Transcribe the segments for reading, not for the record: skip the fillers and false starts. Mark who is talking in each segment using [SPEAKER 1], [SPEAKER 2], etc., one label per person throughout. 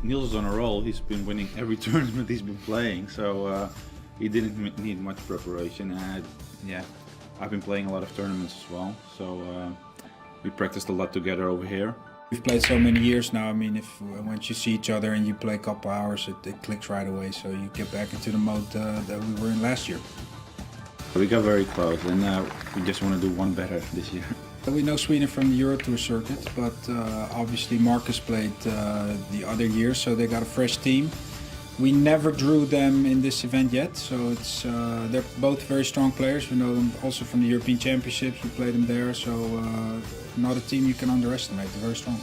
[SPEAKER 1] Niels is on a roll. He's been winning every tournament he's been playing, so he didn't need much preparation. And yeah, I've been playing a lot of tournaments as well, so we practiced a lot together over here.
[SPEAKER 2] We've played so many years now. I mean, once you see each other and you play a couple hours, it clicks right away. So you get back into the mode that we were in last year.
[SPEAKER 1] We got very close, and we just want to do one better this year.
[SPEAKER 2] We know Sweden from the Euro Tour circuit, but obviously Marcus played the other year, so they got a fresh team. We never drew them in this event yet, so they're both very strong players. We know them also from the European Championships. We played them there, so not a team you can underestimate. They're very strong.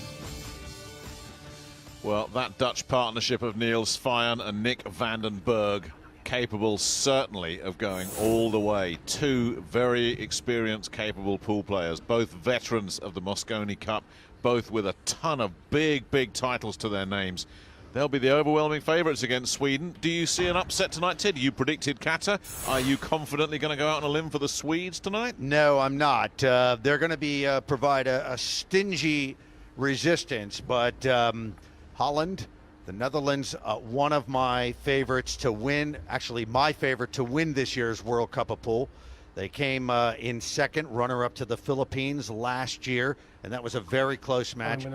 [SPEAKER 3] Well, that Dutch partnership of Niels Feijen and Nick van den Berg, capable certainly of going all the way. Two very experienced, capable pool players, both veterans of the Mosconi Cup, both with a ton of big titles to their names. They'll be the overwhelming favourites against Sweden. Do you see an upset tonight, Ted? You predicted Qatar. Are you confidently going to go out on a limb for the Swedes tonight?
[SPEAKER 4] No, I'm not. They're going to be provide a stingy resistance, but Holland, the Netherlands, one of my favorites to win, actually my favorite to win this year's World Cup of Pool. They came in second, runner-up to the Philippines last year, and that was a very close match.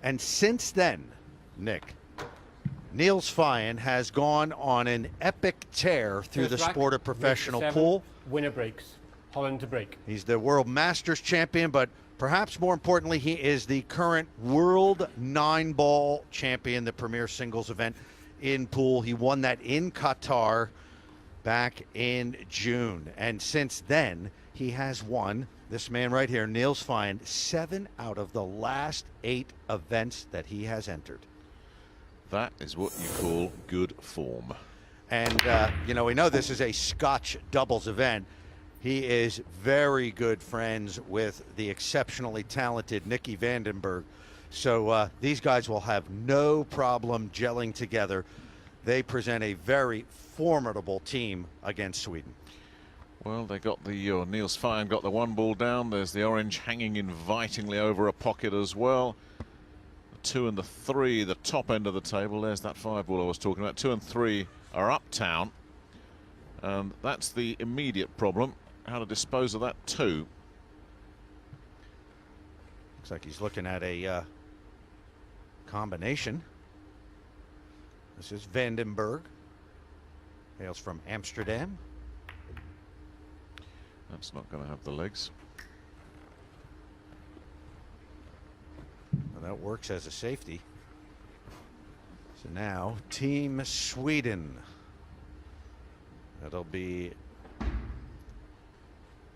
[SPEAKER 4] And since then, Nick, Niels Feijen has gone on an epic tear through the sport of professional pool.
[SPEAKER 5] Winner breaks, Holland to break.
[SPEAKER 4] He's the World Masters champion, but perhaps more importantly, he is the current World 9-ball champion, the premier singles event in pool. He won that in Qatar back in June. And since then, he has won, this man right here, Niels Feijen, 7 out of the last 8 events that he has entered.
[SPEAKER 3] That is what you call good form.
[SPEAKER 4] And, you know, we know this is a Scotch doubles event. He is very good friends with the exceptionally talented Nicky van den Berg. So these guys will have no problem gelling together. They present a very formidable team against Sweden.
[SPEAKER 3] Well, they got the Niels Feijen got the 1 ball down. There's the orange hanging invitingly over a pocket as well. 2 and the 3, the top end of the table. There's that 5 ball I was talking about. 2 and 3 are uptown, and that's the immediate problem, how to dispose of that 2.
[SPEAKER 4] Looks like he's looking at a combination. This is van den Berg, hails from Amsterdam.
[SPEAKER 3] That's not going to have the legs.
[SPEAKER 4] Well, that works as a safety. So now, Team Sweden. That'll be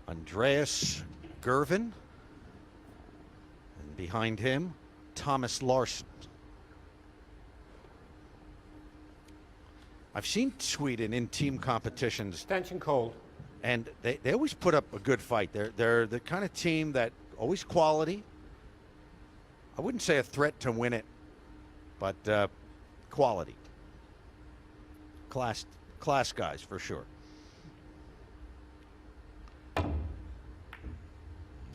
[SPEAKER 4] Andreas Gerwen. And behind him, Tomas Larsson. I've seen Sweden in team competitions.
[SPEAKER 5] Stench and cold.
[SPEAKER 4] And they always put up a good fight. They're the kind of team that always quality. I wouldn't say a threat to win it, but quality. Class guys for sure.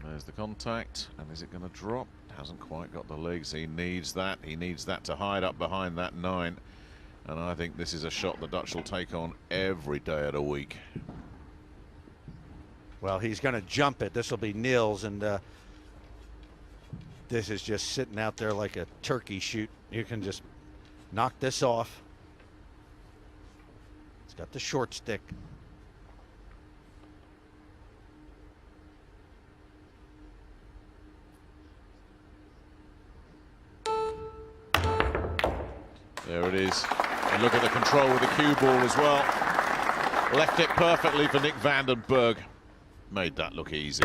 [SPEAKER 3] There's the contact, and is it going to drop? Hasn't quite got the legs. He needs that. He needs that to hide up behind that 9. And I think this is a shot the Dutch will take on every day of the week.
[SPEAKER 4] Well, he's going to jump it. This will be Niels, and this is just sitting out there like a turkey shoot. You can just knock this off. It's got the short stick.
[SPEAKER 3] There it is. And look at the control with the cue ball as well. Left it perfectly for Nick van den Berg. Made that look easy.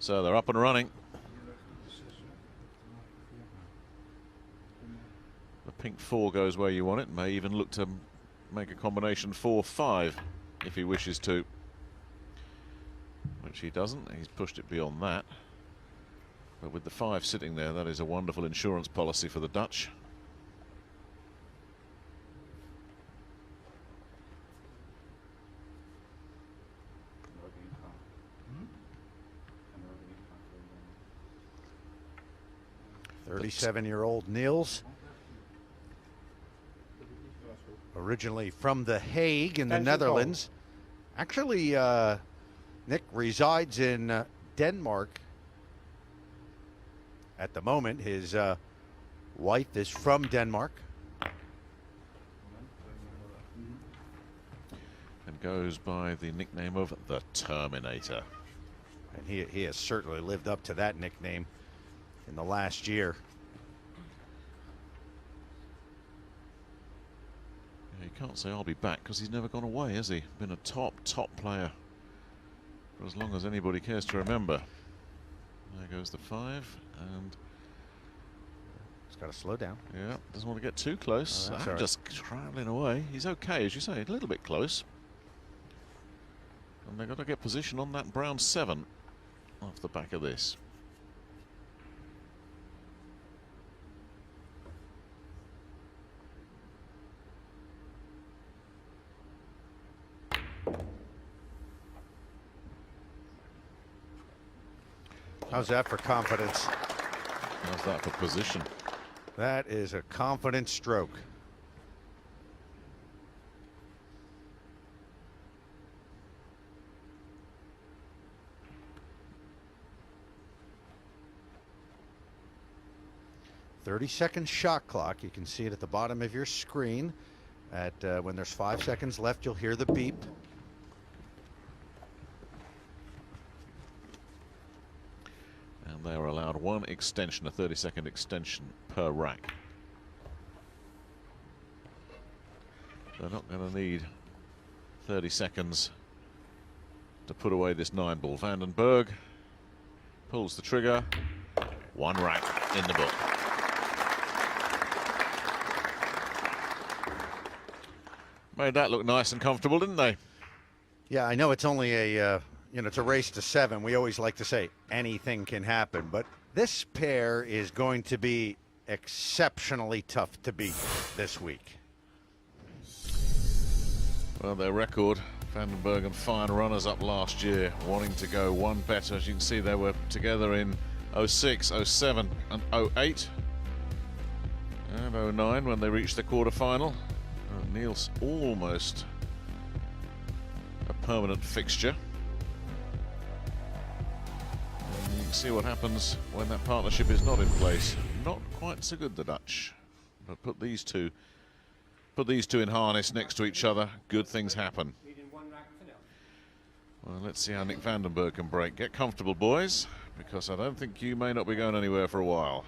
[SPEAKER 3] So they're up and running. The pink 4 goes where you want it. May even look to make a combination 4-5 if he wishes to. Which he doesn't. He's pushed it beyond that. But with the 5 sitting there, that is a wonderful insurance policy for the Dutch.
[SPEAKER 4] 37-year-old Niels. Originally from The Hague in the
[SPEAKER 5] Thank you,
[SPEAKER 4] Netherlands. Actually, Nick resides in Denmark at the moment. His wife is from Denmark.
[SPEAKER 3] And goes by the nickname of the Terminator.
[SPEAKER 4] And he has certainly lived up to that nickname in the last year.
[SPEAKER 3] Yeah, you can't say I'll be back because he's never gone away, has he? Been a top player for as long as anybody cares to remember. There goes the 5, and
[SPEAKER 4] He's got to slow down.
[SPEAKER 3] yeah, doesn't want to get too close.
[SPEAKER 4] Oh, that's all right.
[SPEAKER 3] Just travelling away. He's okay, as you say, a little bit close. And they've got to get position on that brown 7 off the back of this.
[SPEAKER 4] How's that for confidence?
[SPEAKER 3] How's that for position?
[SPEAKER 4] That is a confident stroke. "30-second shot clock." You can see it at the bottom of your screen. At when there's 5 seconds left, you'll hear the beep.
[SPEAKER 3] And they are allowed one extension, a 30-second extension per rack. They're not going to need 30 seconds to put away this 9-ball. Berg pulls the trigger. 1 rack in the book. Made that look nice and comfortable, didn't they?
[SPEAKER 4] Yeah, I know it's only a it's a race to 7. We always like to say anything can happen, but this pair is going to be exceptionally tough to beat this week.
[SPEAKER 3] Well, their record, Berg and Feijen, runners-up last year, wanting to go one better. As you can see, they were together in 06, 07 and 08 and 09 when they reached the quarter-final. Niels almost a permanent fixture. And you can see what happens when that partnership is not in place. Not quite so good, the Dutch. But put these two in harness next to each other, good things happen. Well, let's see how Nick Berg can break. Get comfortable, boys, because I don't think you may not be going anywhere for a while.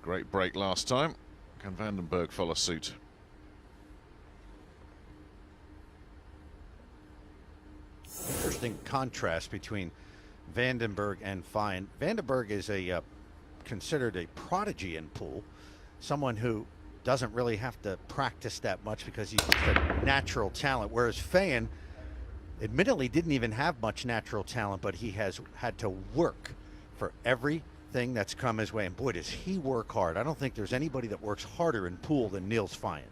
[SPEAKER 3] Great break last time. Can Berg follow suit?
[SPEAKER 4] Interesting contrast between Berg and Feijen. Berg is considered a prodigy in pool, someone who doesn't really have to practice that much because he's just a natural talent, whereas Feijen admittedly didn't even have much natural talent, but he has had to work for everything that's come his way, and boy, does he work hard. I don't think there's anybody that works harder in pool than Niels Feijen.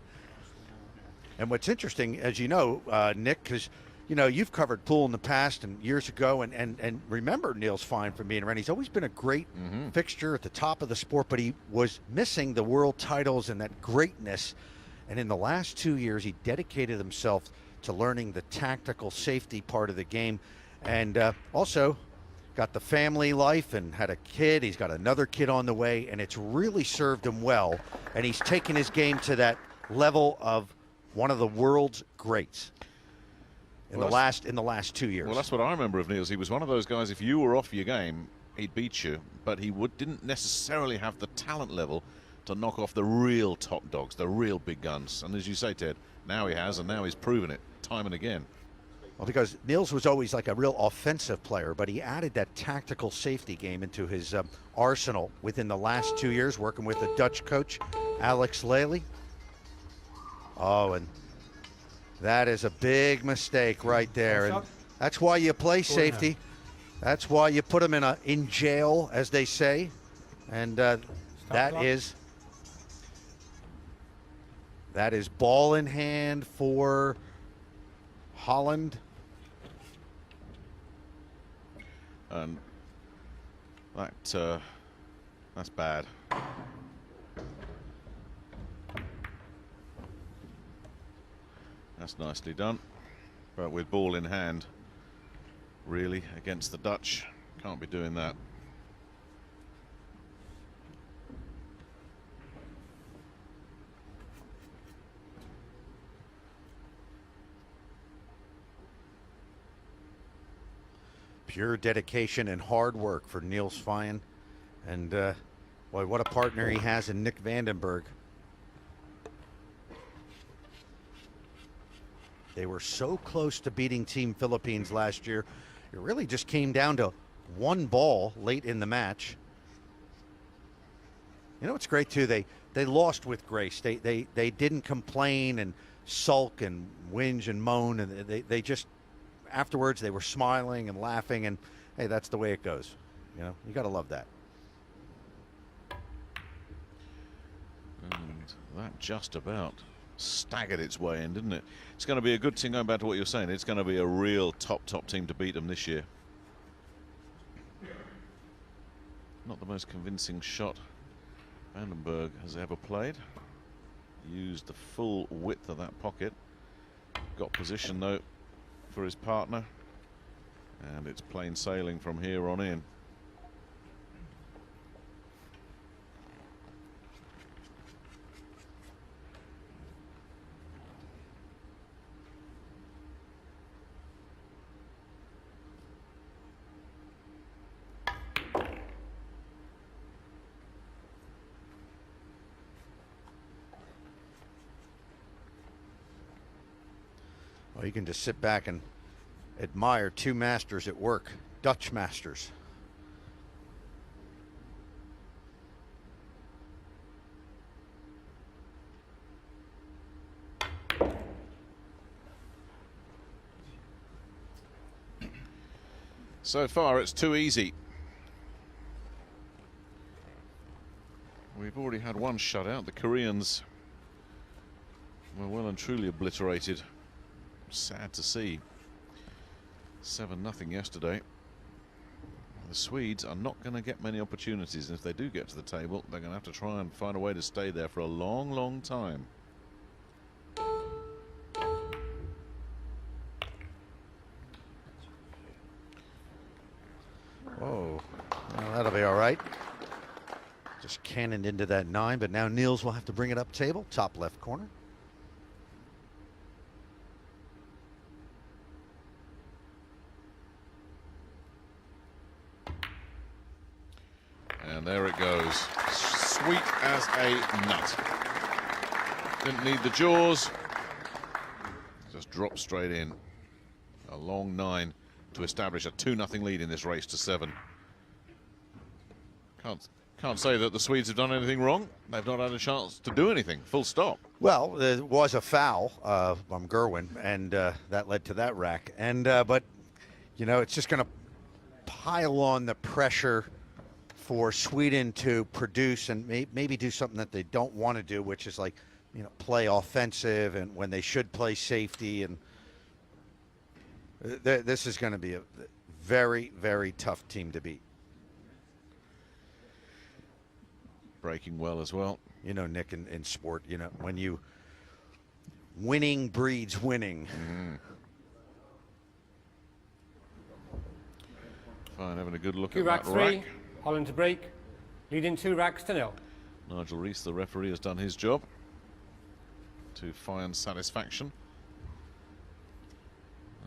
[SPEAKER 4] And what's interesting, as you know, Nick, because you've covered pool in the past and years ago, and remember Niels Feijen from being around. He's always been a great fixture at the top of the sport, but he was missing the world titles and that greatness. And in the last 2 years, he dedicated himself to learning the tactical safety part of the game, and also got the family life and had a kid. He's got another kid on the way, and it's really served him well. And he's taken his game to that level of one of the world's greats in the last 2 years.
[SPEAKER 3] Well, that's what I remember of Niels. He was one of those guys, if you were off your game, he'd beat you, but he didn't necessarily have the talent level to knock off the real top dogs, the real big guns. And as you say, Ted, now he has, and now he's proven it time and again.
[SPEAKER 4] Well, because Niels was always like a real offensive player, but he added that tactical safety game into his arsenal within the last 2 years, working with the Dutch coach, Alex Lely. Oh, and that is a big mistake right there. And that's why you play safety. That's why you put them in jail, as they say. And that is ball in hand for Holland.
[SPEAKER 3] And That's bad. That's nicely done, but with ball in hand, really, against the Dutch, can't be doing that.
[SPEAKER 4] Pure dedication and hard work for Niels Feijen. And boy, what a partner he has in Nick Vandenberg. They were so close to beating Team Philippines last year. It really just came down to one ball late in the match. You know what's great too? They lost with grace. They didn't complain and sulk and whinge and moan, and they just afterwards they were smiling and laughing, and hey, that's the way it goes. You know, you got to love that.
[SPEAKER 3] And that just about staggered its way in, didn't it? It's going to be a good thing, going back to what you're saying, it's going to be a real top team to beat them this year. Not the most convincing shot Vandenberg has ever played. Used the full width of that pocket. Got position though for his partner, and it's plain sailing from here on in.
[SPEAKER 4] Well, you can just sit back and admire two masters at work, Dutch masters.
[SPEAKER 3] So far, it's too easy. We've already had one shutout. The Koreans were well and truly obliterated. Sad to see. 7-0 yesterday. The Swedes are not going to get many opportunities, and if they do get to the table, they're going to have to try and find a way to stay there for a long, long time.
[SPEAKER 4] Whoa, well, that'll be all right. Just cannoned into that 9, but now Niels will have to bring it up table, top left corner.
[SPEAKER 3] And there it goes. Sweet as a nut. Didn't need the jaws. Just dropped straight in. A long 9 to establish a 2-0 lead in this race to 7. Can't say that the Swedes have done anything wrong. They've not had a chance to do anything. Full stop.
[SPEAKER 4] Well, there was a foul from Gerwen, and that led to that rack. And but you know, it's just going to pile on the pressure for Sweden to produce and maybe do something that they don't want to do, which is like, you know, play offensive and when they should play safety. And this is going to be a very, very tough team to beat.
[SPEAKER 3] Breaking well as well.
[SPEAKER 4] You know, Nick, in sport, you know, when you winning breeds winning.
[SPEAKER 3] Fine, having a good look
[SPEAKER 5] Two
[SPEAKER 3] at
[SPEAKER 5] rack
[SPEAKER 3] that
[SPEAKER 5] 3,
[SPEAKER 3] rack.
[SPEAKER 5] Holland to break, leading 2 racks to 0.
[SPEAKER 3] Nigel Rees, the referee, has done his job to Feijen's satisfaction.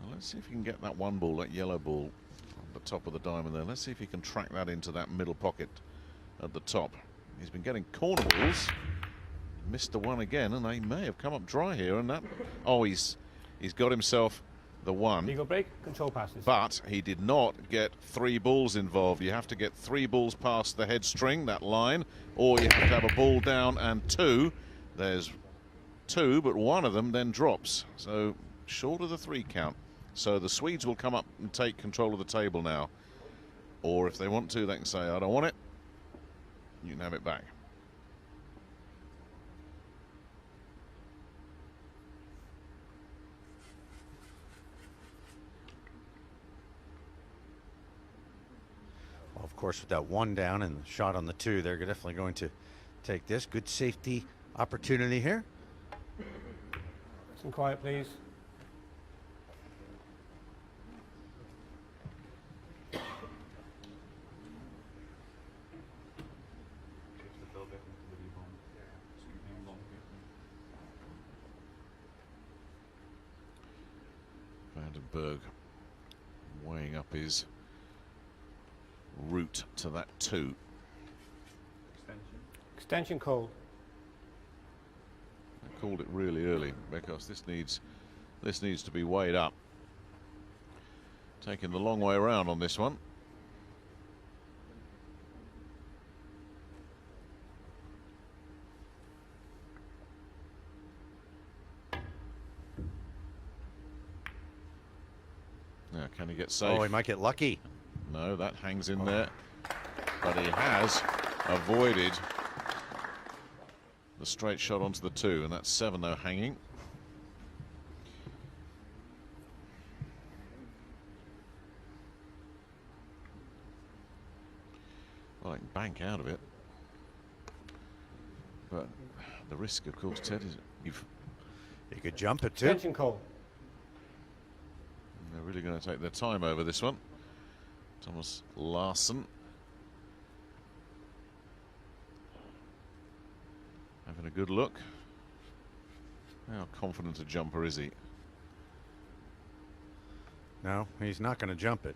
[SPEAKER 3] Now let's see if he can get that one ball, that yellow ball, on the top of the diamond there. Let's see if he can track that into that middle pocket at the top. He's been getting corner balls. Missed the one again, and they may have come up dry here. And that, oh, he's got himself the one.
[SPEAKER 5] Legal break, control passes.
[SPEAKER 3] But he did not get 3 balls involved. You have to get 3 balls past the head string, that line, or you have to have a ball down and 2. There's 2, but one of them then drops. So short of the 3 count. So the Swedes will come up and take control of the table now. Or if they want to, they can say, I don't want it. You can have it back.
[SPEAKER 4] Of course, with that 1 down and the shot on the 2, they're definitely going to take this. Good safety opportunity here.
[SPEAKER 5] Some quiet, please.
[SPEAKER 3] Berg weighing up his route to that 2.
[SPEAKER 5] Extension call.
[SPEAKER 3] I called it really early because this needs to be weighed up. Taking the long way around on this one. Now, can he get safe?
[SPEAKER 4] Oh, he might get lucky.
[SPEAKER 3] No, that hangs in there. But he has avoided the straight shot onto the 2, and that's 7 though hanging. Well, I can bank out of it. But the risk, of course, Ted, is
[SPEAKER 4] You could jump it too.
[SPEAKER 5] Extension call.
[SPEAKER 3] they're really going to take their time over this one. Tomas Larsson having a good look. How confident a jumper is he?
[SPEAKER 4] No, he's not going to jump it.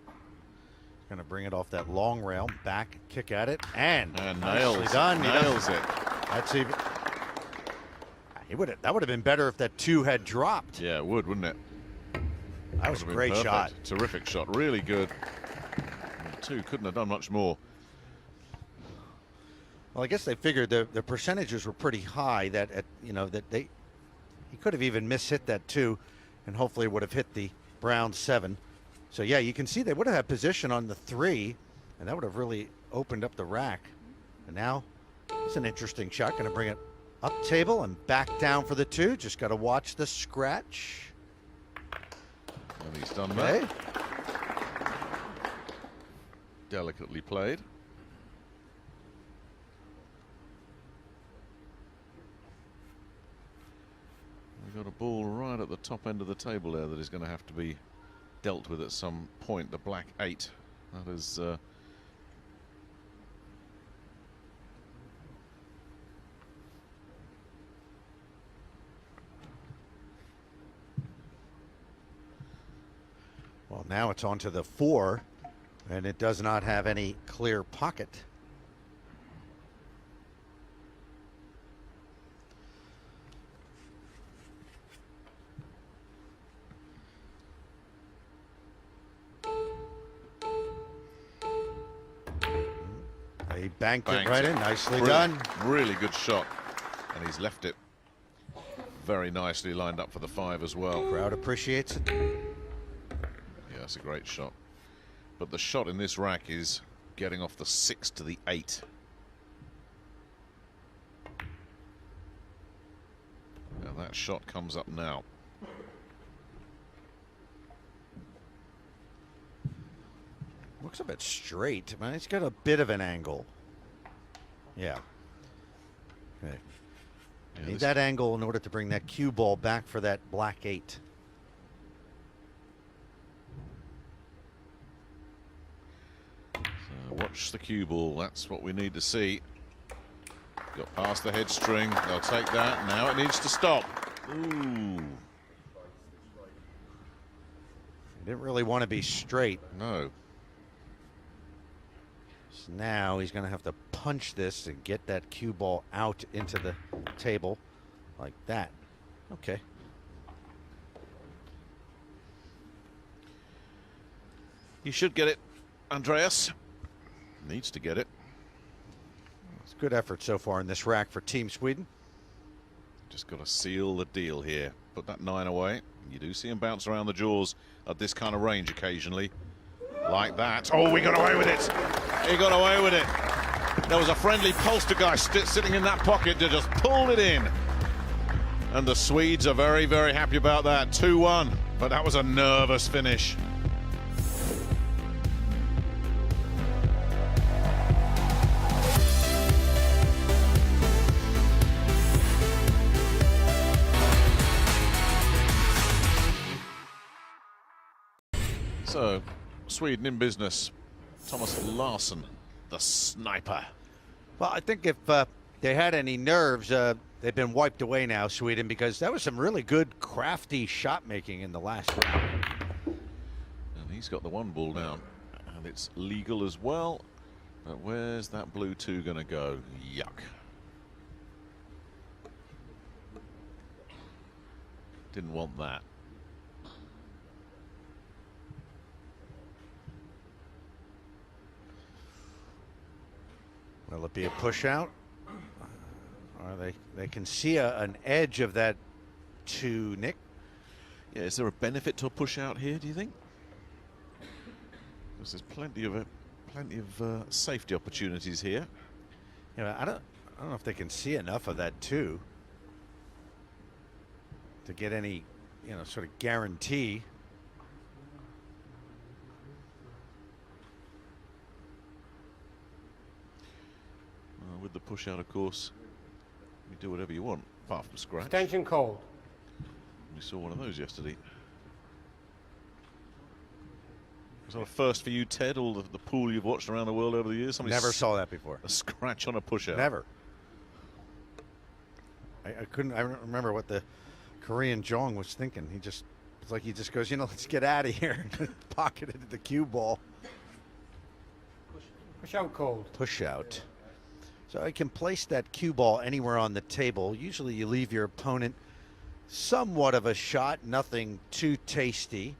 [SPEAKER 4] He's going to bring it off that long rail, back, kick at it, and nicely
[SPEAKER 3] nails,
[SPEAKER 4] done.
[SPEAKER 3] nails it.
[SPEAKER 4] That's even. That would have been better if that 2 had dropped.
[SPEAKER 3] Yeah, it would, wouldn't it?
[SPEAKER 4] That was a
[SPEAKER 3] Would have been
[SPEAKER 4] great
[SPEAKER 3] perfect.
[SPEAKER 4] shot.
[SPEAKER 3] Terrific shot, really good. And 2 couldn't have done much more.
[SPEAKER 4] Well, I guess they figured the percentages were pretty high that he could have even mishit that 2, and hopefully would have hit the brown 7. So yeah, you can see they would have had position on the 3, and that would have really opened up the rack. And now it's an interesting shot. Going to bring it up table and back down for the 2. Just got to watch the scratch.
[SPEAKER 3] And he's done
[SPEAKER 4] Okay.
[SPEAKER 3] that. Delicately played. We've got a ball right at the top end of the table there that is going to have to be dealt with at some point. The black 8. That is
[SPEAKER 4] Well, now it's on to the 4, and it does not have any clear pocket. He banked it right in. Nicely done.
[SPEAKER 3] Really good shot. And he's left it very nicely lined up for the 5 as well.
[SPEAKER 4] Crowd appreciates it.
[SPEAKER 3] Yeah, that's a great shot. But the shot in this rack is getting off the 6 to the 8. Now that shot comes up now.
[SPEAKER 4] Looks a bit straight. Man, he's got a bit of an angle. Yeah. Okay.
[SPEAKER 3] Yeah,
[SPEAKER 4] Need that angle in order to bring that cue ball back for that black 8.
[SPEAKER 3] So watch the cue ball. That's what we need to see. Got past the head string. They'll take that. Now it needs to stop. Ooh.
[SPEAKER 4] He didn't really want to be straight.
[SPEAKER 3] No.
[SPEAKER 4] So now he's going to have to punch this and get that cue ball out into the table like that. Okay.
[SPEAKER 3] You should get it, Andreas. Needs to get it.
[SPEAKER 4] It's good effort so far in this rack for Team Sweden.
[SPEAKER 3] Just got to seal the deal here. Put that 9 away. You do see him bounce around the jaws at this kind of range occasionally. Like that. Oh, we got away with it. He got away with it. There was a friendly pollster guy sitting in that pocket that just pulled it in. And the Swedes are very, very happy about that. 2-1. But that was a nervous finish. So, Sweden in business. Tomas Larsson, the sniper.
[SPEAKER 4] Well, I think if they had any nerves, they've been wiped away now, Sweden, because that was some really good, crafty shot making in the last round.
[SPEAKER 3] And he's got the one ball down. And it's legal as well. But where's that blue 2 going to go? Yuck. Didn't want that.
[SPEAKER 4] Will it be a push out? Or they can see an edge of that 2, Nick.
[SPEAKER 3] Yeah, is there a benefit to a push out here, do you think? Because there's plenty of safety opportunities here.
[SPEAKER 4] You know, I don't know if they can see enough of that 2 to get any, you know, sort of guarantee.
[SPEAKER 3] With the push out, of course, you do whatever you want, apart from scratch.
[SPEAKER 5] Extension cold.
[SPEAKER 3] We saw one of those yesterday. Was that a first for you, Ted? All the pool you've watched around the world over the years? Somebody
[SPEAKER 4] Never saw that before.
[SPEAKER 3] A scratch on a push out.
[SPEAKER 4] Never. I don't remember what the Korean Jong was thinking. It's like he just goes, you know, let's get out of here. Pocketed the cue ball.
[SPEAKER 5] Push out cold.
[SPEAKER 4] Push out. So I can place that cue ball anywhere on the table. Usually you leave your opponent somewhat of a shot, nothing too tasty.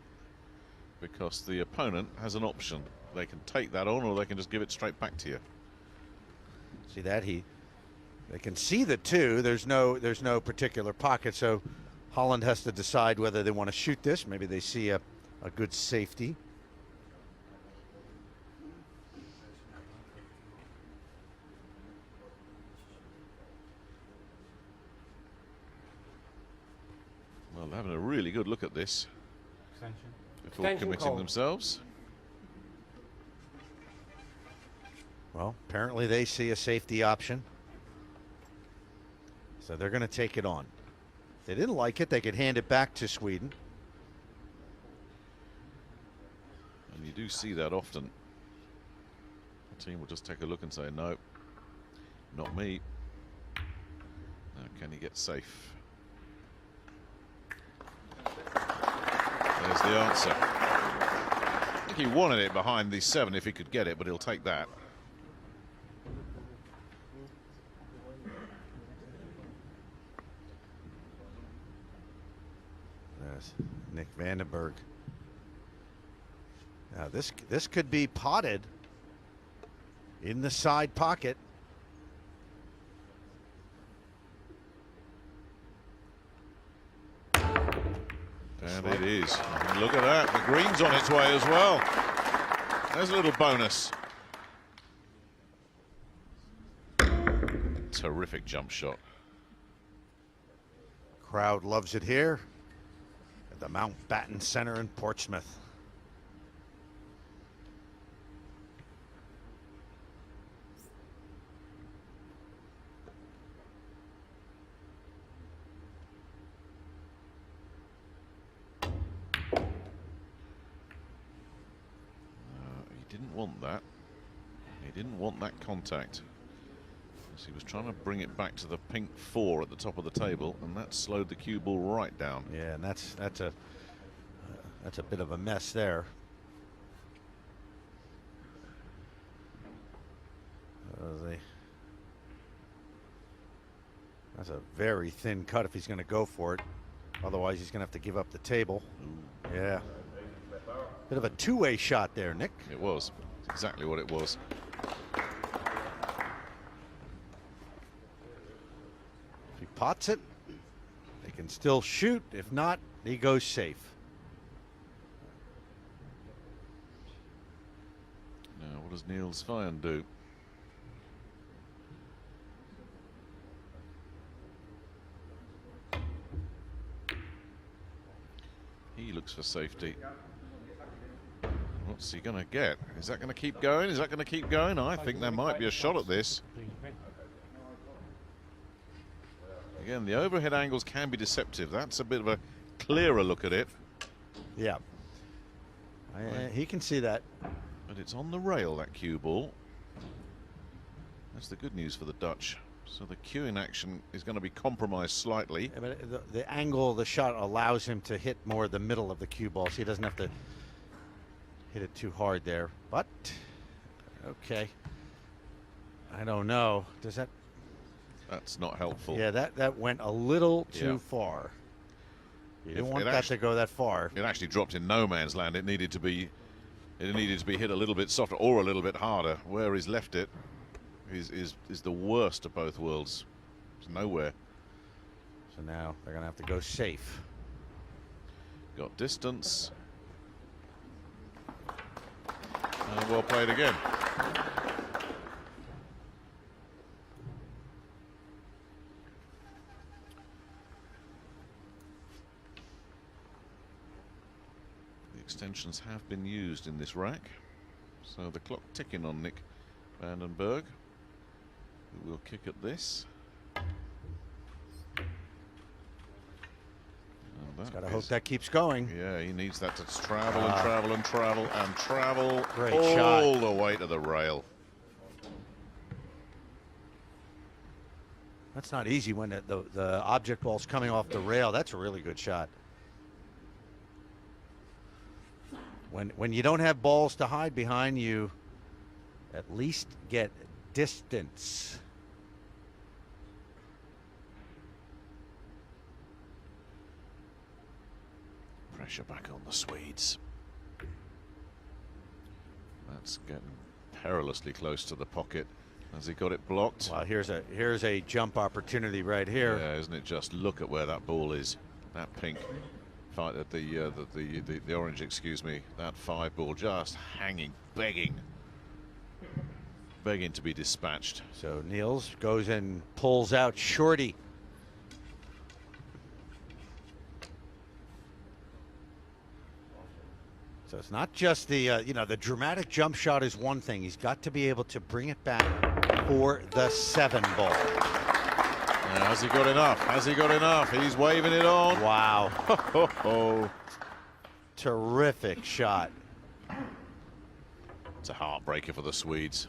[SPEAKER 3] Because the opponent has an option. They can take that on or they can just give it straight back to you.
[SPEAKER 4] See that? They can see the 2. There's no particular pocket, so Holland has to decide whether they want to shoot this. Maybe they see a good safety.
[SPEAKER 3] Well, they're having a really good look at this
[SPEAKER 5] Extension.
[SPEAKER 3] before
[SPEAKER 5] Extension
[SPEAKER 3] committing
[SPEAKER 5] cold.
[SPEAKER 3] themselves.
[SPEAKER 4] Well, apparently they see a safety option. So they're going to take it on. If they didn't like it, they could hand it back to Sweden.
[SPEAKER 3] And you do see that often. The team will just take a look and say, no, not me. Now, can he get safe? There's the answer. I think he wanted it behind the 7 if he could get it, but he'll take that.
[SPEAKER 4] There's Nick Vandenberg. Now this could be potted in the side pocket.
[SPEAKER 3] And it is. And look at that. The green's on its way as well. There's a little bonus. Terrific jump shot.
[SPEAKER 4] Crowd loves it here at the Mountbatten Center in Portsmouth.
[SPEAKER 3] He didn't want that. He didn't want that contact. So he was trying to bring it back to the pink 4 at the top of the table, and that slowed the cue ball right down.
[SPEAKER 4] Yeah, and that's a bit of a mess there. That's a very thin cut if he's going to go for it. Otherwise, he's going to have to give up the table. Ooh. Yeah. Bit of a two-way shot there, Nick.
[SPEAKER 3] It was. It's exactly what it was.
[SPEAKER 4] If he pots it, they can still shoot. If not, he goes safe.
[SPEAKER 3] Now, what does Niels Feijen do? He looks for safety. What's he going to get? Is that going to keep going? Is that going to keep going? I think there might be a shot at this. Again, the overhead angles can be deceptive. That's a bit of a clearer look at it.
[SPEAKER 4] Yeah. He can see that.
[SPEAKER 3] But it's on the rail, that cue ball. That's the good news for the Dutch. So the cueing action is going to be compromised slightly.
[SPEAKER 4] Yeah, but the angle of the shot allows him to hit more the middle of the cue ball, so he doesn't have to hit it too hard there. But, okay. I don't know. Does that...
[SPEAKER 3] That's not helpful.
[SPEAKER 4] Yeah, that went a little too far. You didn't want that to go that far.
[SPEAKER 3] It actually dropped in no man's land. It needed to be hit a little bit softer or a little bit harder. Where he's left it is the worst of both worlds. It's nowhere.
[SPEAKER 4] So now they're going to have to go safe.
[SPEAKER 3] Got distance. And well played again. Extensions have been used in this rack, so the clock ticking on Nick van den Berg, who will kick at this.
[SPEAKER 4] He's got to hope that keeps going.
[SPEAKER 3] Yeah, he needs that to travel and travel and travel and travel
[SPEAKER 4] Great
[SPEAKER 3] all
[SPEAKER 4] shot.
[SPEAKER 3] the way to the rail.
[SPEAKER 4] That's not easy when the object ball's coming off the rail. That's a really good shot. When you don't have balls to hide behind, you at least get distance.
[SPEAKER 3] Pressure back on the Swedes. That's getting perilously close to the pocket. Has he got it blocked?
[SPEAKER 4] Well, here's a jump opportunity right here.
[SPEAKER 3] Yeah, isn't it just? Look at where that ball is. That pink. The orange, excuse me, that 5 ball just hanging, begging to be dispatched.
[SPEAKER 4] So Niels goes and pulls out shorty. So it's not just the the dramatic jump shot is one thing. He's got to be able to bring it back for the 7 ball.
[SPEAKER 3] Has he got enough? Has he got enough? He's waving it on.
[SPEAKER 4] Wow. Terrific shot.
[SPEAKER 3] It's a heartbreaker for the Swedes.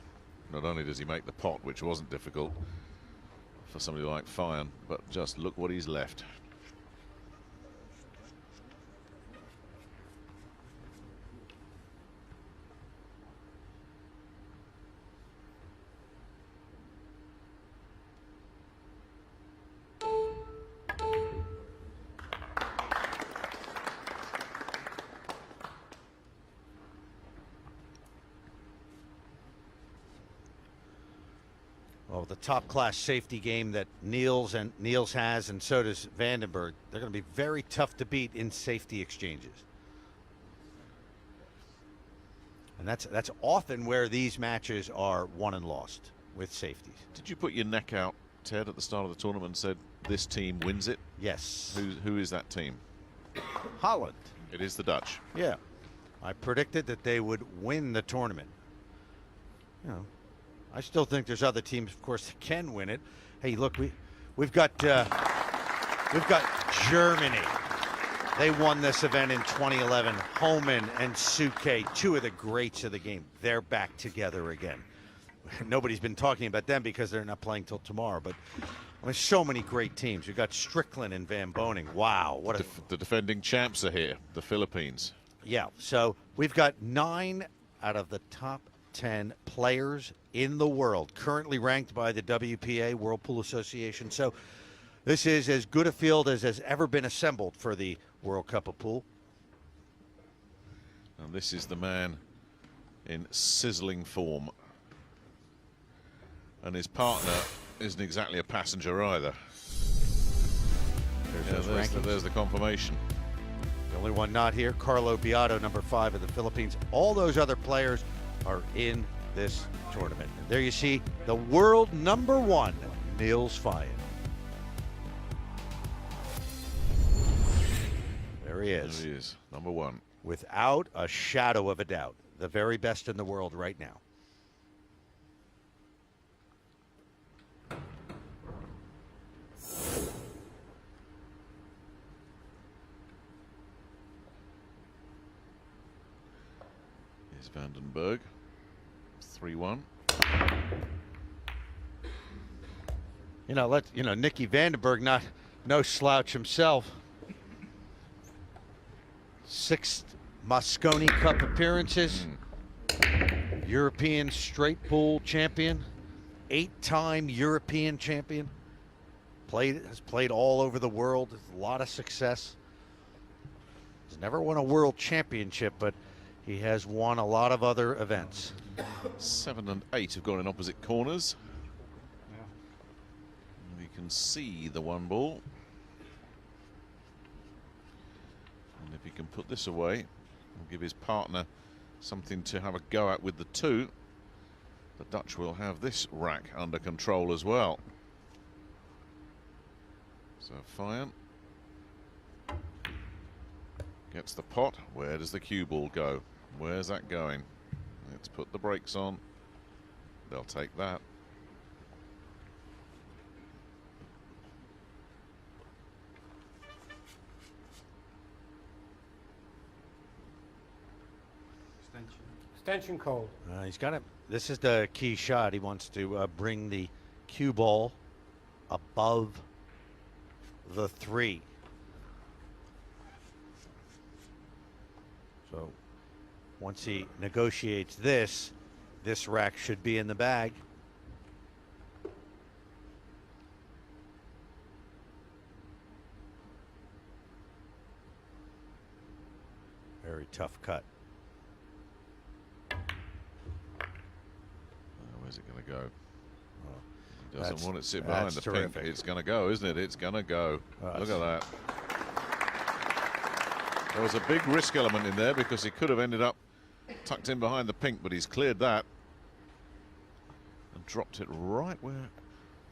[SPEAKER 3] Not only does he make the pot, which wasn't difficult for somebody like Feijen, but just look what he's left.
[SPEAKER 4] Well, the top-class safety game that Niels has, and so does van den Berg, they're going to be very tough to beat in safety exchanges. And that's often where these matches are won and lost, with safeties.
[SPEAKER 3] Did you put your neck out, Ted, at the start of the tournament and said this team wins it?
[SPEAKER 4] Yes.
[SPEAKER 3] Who is that team?
[SPEAKER 4] Holland.
[SPEAKER 3] It is the Dutch.
[SPEAKER 4] Yeah. I predicted that they would win the tournament. You know, I still think there's other teams, of course, that can win it. Hey, look, we've got Germany. They won this event in 2011. Homan and Suke, 2 of the greats of the game. They're back together again. Nobody's been talking about them because they're not playing till tomorrow. But I mean, so many great teams. We've got Strickland and Van Boning. Wow, what
[SPEAKER 3] The defending champs are here, the Philippines.
[SPEAKER 4] Yeah. So we've got 9 out of the top 10 players in the world currently ranked by the WPA, World Pool Association. So this is as good a field as has ever been assembled for the World Cup of Pool.
[SPEAKER 3] And this is the man in sizzling form. And his partner isn't exactly a passenger either. There's the confirmation.
[SPEAKER 4] The only one not here, Carlo Beato, number 5 of the Philippines. All those other players are in this tournament. And there you see the world number 1, Niels Feijen. There he is.
[SPEAKER 3] There he is, number 1.
[SPEAKER 4] Without a shadow of a doubt, the very best in the world right now.
[SPEAKER 3] Berg. 3-1.
[SPEAKER 4] Nicky Vandenberg, no slouch himself. 6 Mosconi Cup appearances. European straight pool champion. 8-time European champion. Has played all over the world. A lot of success. He's never won a world championship, but he has won a lot of other events.
[SPEAKER 3] 7 and 8 have gone in opposite corners.
[SPEAKER 5] Yeah.
[SPEAKER 3] You can see the 1 ball. And if he can put this away and give his partner something to have a go at with the 2, the Dutch will have this rack under control as well. So Feijen gets the pot. Where does the cue ball go? Where's that going? Let's put the brakes on. They'll take that.
[SPEAKER 5] Extension cold.
[SPEAKER 4] He's got it. This is the key shot. He wants to bring the cue ball above the 3. So once he negotiates this rack should be in the bag. Very tough cut.
[SPEAKER 3] Where's it going to go? He
[SPEAKER 4] That's-
[SPEAKER 3] doesn't want it to sit behind the
[SPEAKER 4] terrific.
[SPEAKER 3] pink. It's going to go, isn't it? It's going to go. Look at that. There was a big risk element in there because he could have ended up tucked in behind the pink, but he's cleared that and dropped it right where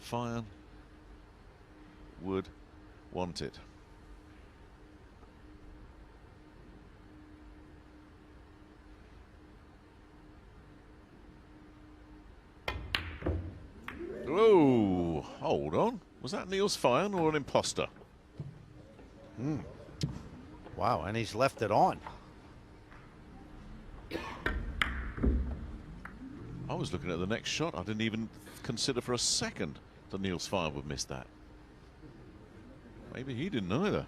[SPEAKER 3] Feijen would want it. Oh, hold on. Was that Niels Feijen or an imposter?
[SPEAKER 4] Wow, and he's left it on.
[SPEAKER 3] I was looking at the next shot. I didn't even consider for a second that Niels Feijen would miss that. Maybe he didn't either.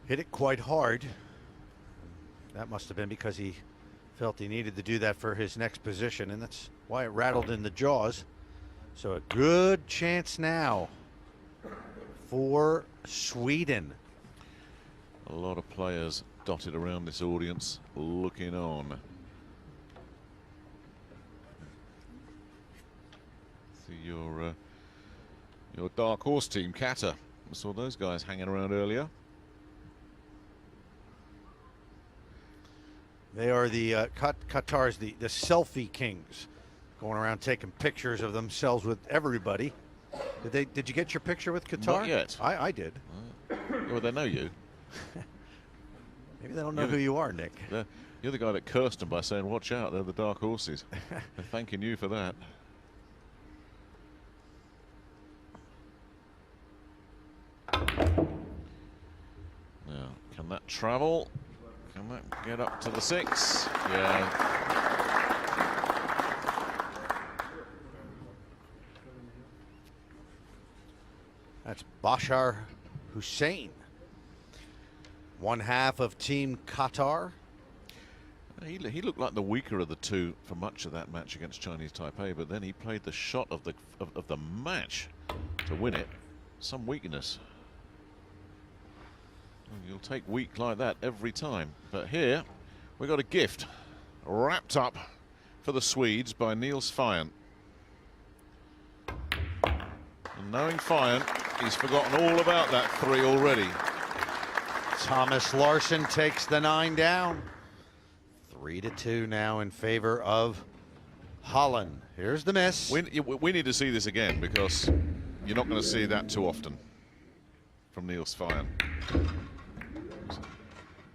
[SPEAKER 4] Hit it quite hard. That must have been because he felt he needed to do that for his next position, and that's why it rattled in the jaws. So a good chance now for Sweden.
[SPEAKER 3] A lot of players dotted around this audience looking on. See your dark horse team, Qatar. I saw those guys hanging around earlier.
[SPEAKER 4] They are the Qatar's the selfie kings, going around taking pictures of themselves with everybody. Did you get your picture with Qatar?
[SPEAKER 3] Not yet.
[SPEAKER 4] I did.
[SPEAKER 3] Well, they know you.
[SPEAKER 4] Maybe they don't know who you are, Nick.
[SPEAKER 3] You're the guy that cursed them by saying, "Watch out, they're the dark horses." They're thanking you for that. Now, can that travel? Can that get up to the 6? Yeah.
[SPEAKER 4] That's Bashar Hussein, one half of Team Qatar.
[SPEAKER 3] He looked like the weaker of the 2 for much of that match against Chinese Taipei, but then he played the shot of the match to win it. Some weakness. You'll take weak like that every time. But here we got a gift wrapped up for the Swedes by Niels Feijen. And knowing Feijen, he's forgotten all about that 3 already.
[SPEAKER 4] Tomas Larsson takes the 9 down. 3-2 now in favor of Holland. Here's the miss.
[SPEAKER 3] We need to see this again because you're not going to see that too often from Niels Feijen.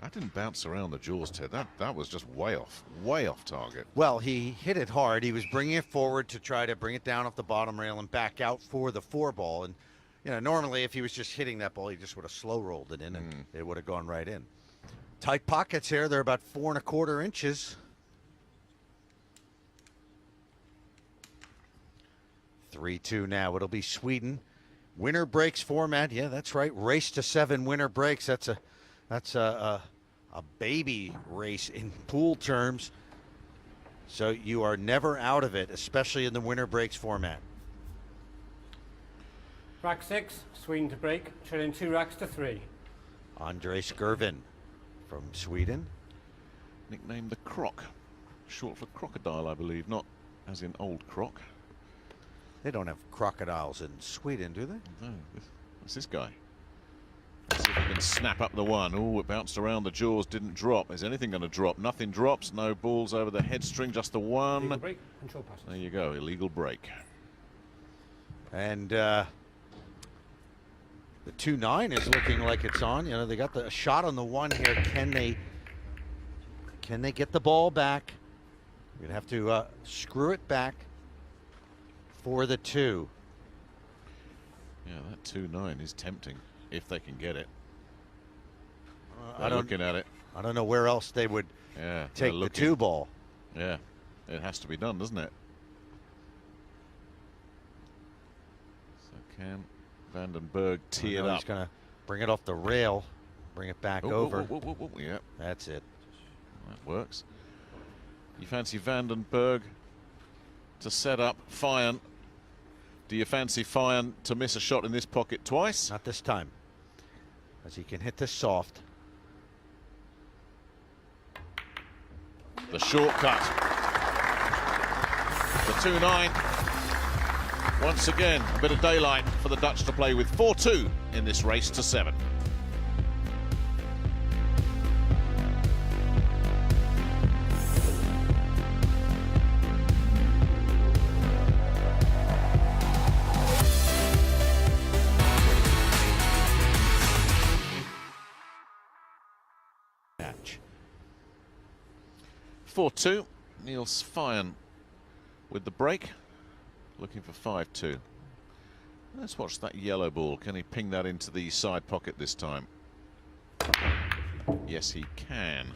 [SPEAKER 3] That didn't bounce around the jaws, Ted. That was just way off target.
[SPEAKER 4] Well, he hit it hard. He was bringing it forward to try to bring it down off the bottom rail and back out for the 4 ball. And, you know, normally if he was just hitting that ball, he just would have slow rolled it in and it would have gone right in. Tight pockets here. They're about 4 1/4 inches. 3-2 now. It'll be Sweden. Winner breaks format. Yeah, that's right. Race to 7 winner breaks. That's a baby race in pool terms. So you are never out of it, especially in the winner breaks format.
[SPEAKER 5] Rack 6, Sweden to break, trailing 2 racks to 3.
[SPEAKER 4] Andreas Gerwen from Sweden.
[SPEAKER 3] Nicknamed the Croc. Short for crocodile, I believe, not as in old croc.
[SPEAKER 4] They don't have crocodiles in Sweden, do they?
[SPEAKER 3] No, what's this guy? Let's see if he can snap up the one. Oh, it bounced around the jaws, didn't drop. Is anything going to drop? Nothing drops. No balls over the head string, just the one.
[SPEAKER 5] Illegal break, control passes.
[SPEAKER 3] There you go, illegal break.
[SPEAKER 4] And the 2-9 is looking like it's on. You know, they got the shot on the one here. Can they get the ball back? You're gonna have to screw it back for the 2.
[SPEAKER 3] Yeah, that 2-9 is tempting if they can get it.
[SPEAKER 4] I don't
[SPEAKER 3] looking at it.
[SPEAKER 4] I don't know where else they would take the 2 ball.
[SPEAKER 3] Yeah, it has to be done, doesn't it? So can Berg tee it up?
[SPEAKER 4] He's gonna bring it off the rail, bring it back over.
[SPEAKER 3] Yeah,
[SPEAKER 4] That's it.
[SPEAKER 3] that works. You fancy Berg to set up Feijen? Do you fancy Feijen to miss a shot in this pocket twice?
[SPEAKER 4] Not this time, as he can hit this soft.
[SPEAKER 3] The shortcut. The 2-9. Once again, a bit of daylight for the Dutch to play with. 4-2 in this race to 7.
[SPEAKER 4] Match.
[SPEAKER 3] 4-2. Niels Feijen with the break. Looking for 5-2. Let's watch that yellow ball. Can he ping that into the side pocket this time? Yes, he can.